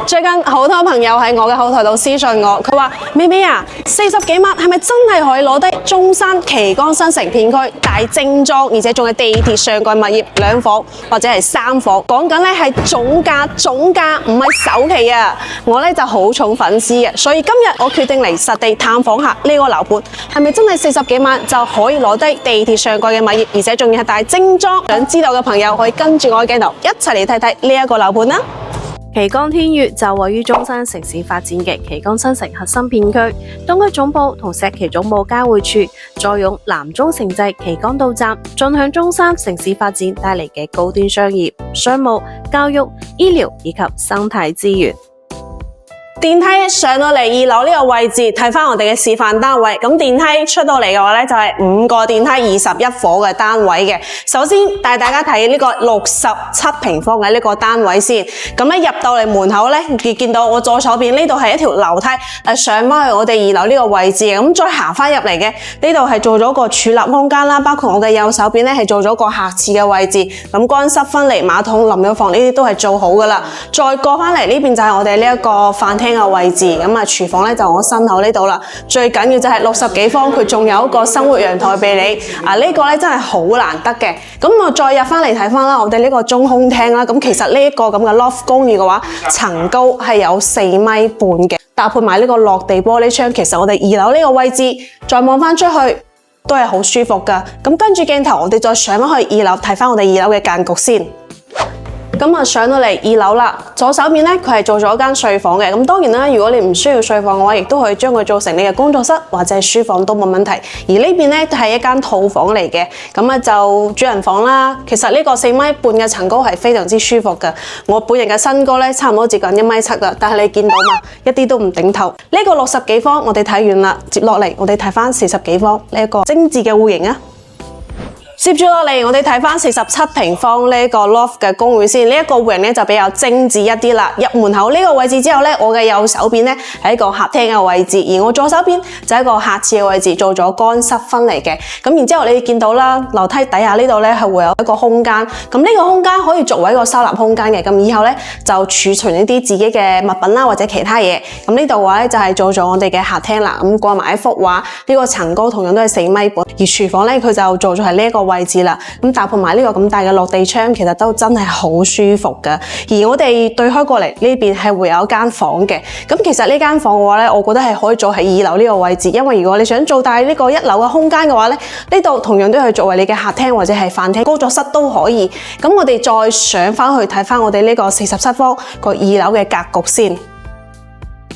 最近好多朋友喺我嘅後台度私信我，佢話：美美啊，40幾萬係咪真係可以攞低中山旗杆新城片區大精裝，而且仲係地鐵上蓋物業2房或者係3房？講緊咧係總價，唔係首期啊！我咧就好重粉絲嘅，所以今日我決定嚟實地探訪下呢個樓盤，係咪真係40幾萬就可以攞低地鐵上蓋嘅物業，而且仲要係大精裝？想知道嘅朋友可以跟住我嘅鏡頭一齊嚟睇睇呢一個樓盤啦！旗杆天悦就位於中山城市發展嘅旗杆新城核心片區，東區總部同石岐總部交匯處，坐擁南中城際旗杆到站，盡享中山城市發展帶嚟嘅高端商業、商務、教育、醫療以及生態資源。電梯上到嚟2樓呢個位置，睇翻我哋嘅示範單位。咁電梯出到嚟嘅話咧，就係5個電梯21伙嘅單位嘅。首先帶大家睇呢個67平方嘅呢個單位先。咁咧入到嚟門口咧，你見到我左手邊呢度係一條樓梯，上翻去我哋2樓呢個位置嘅。咁再行翻入嚟嘅呢度係做咗個儲納空間啦，包括我嘅右手邊咧係做咗個客廁嘅位置。咁乾濕分離馬桶、淋浴房呢啲都係做好噶啦。再過翻嚟呢邊就係我哋呢一個飯廳嘅位置，咁啊廚房咧就我身後呢度啦。最緊要就係60幾方，佢仲有一個生活陽台俾你。呢個咧真係好難得嘅。咁我再入翻嚟睇翻啦，我哋呢個中空廳啦。咁其實呢一個咁嘅 loft 公寓嘅話，層高係有4.5米嘅，搭配埋呢個落地玻璃窗。其實我哋2樓呢個位置，再望翻出去都係好舒服噶。咁跟住鏡頭，我哋再上翻去2樓睇翻我哋2樓嘅間局先。咁啊上到嚟2樓啦，左手邊咧佢係做咗間睡房嘅。咁當然啦，如果你唔需要睡房嘅話，亦都可以將佢做成你嘅工作室或者係書房都冇問題。而呢邊咧係一間套房嚟嘅，咁啊就主人房啦。其實呢個4.5米嘅層高係非常之舒服嘅。我本人嘅身高咧差唔多接近1.7米噶，但係你見到嘛，一啲都唔頂頭。呢個60幾方我哋睇完啦，接落嚟我哋睇翻40幾方呢一個精緻嘅戶型啊。接住落嚟，我哋睇翻47平方呢個 loft 嘅公寓先。呢一個戶型咧就比較精緻一啲啦。入門口呢個位置之後咧，我嘅右手邊咧係一個客廳嘅位置，而我左手邊就係一個客廁嘅位置，做咗乾濕分離嘅。咁然之後你見到啦，樓梯底下呢度咧係會有一個空間。咁呢個空間可以作為一個收納空間嘅。咁以後咧就儲存一啲自己嘅物品啦，或者其他嘢。咁呢度嘅話咧就係做咗我哋嘅客廳啦。咁掛埋一幅畫，呢個層高同樣都係4.5米半。而廚房咧佢就做咗係呢一個位置啦，咁搭配埋呢個咁大嘅落地窗，其實都真係好舒服噶。而我哋對開過嚟呢邊係會有一間房嘅，咁其實呢間房嘅話咧，我覺得係可以做喺2樓呢個位置，因為如果你想做大呢個1樓嘅空間嘅話咧，呢度同樣都係作為你嘅客廳或者係飯廳、工作室都可以。咁我哋再上翻去睇翻我哋呢個47方個2樓嘅格局先。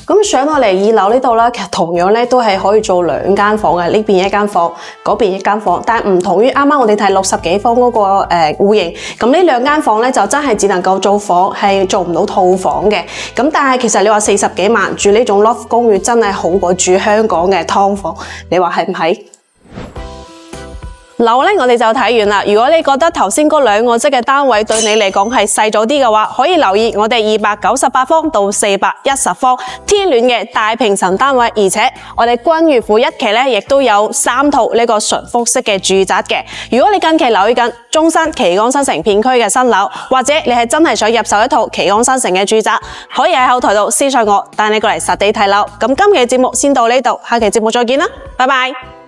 咁上到嚟2樓呢度啦，其實同樣咧都係可以做2間房嘅，呢邊一間房，嗰邊一間房。但係唔同於啱啱我哋睇60幾方嗰個戶型，咁呢2間房咧就真係只能夠做房，係做唔到套房嘅。咁但係其實你話40幾萬住呢種 loft 公寓真係好過住香港嘅劏房，你話係唔係？樓咧我哋就睇完啦。如果你覺得頭先嗰2個職嘅單位對你嚟講係細咗啲嘅話，可以留意我哋298方到410方天戀嘅大平層單位，而且我哋君悦府1期咧亦都有3套呢個純複式嘅住宅嘅。如果你近期留意緊中山旗杆新城片區嘅新樓，或者你係真係想入手一套旗杆新城嘅住宅，可以喺後台度私信我，帶你過嚟實地睇樓。咁今期嘅節目先到呢度，下期節目再見啦，拜拜。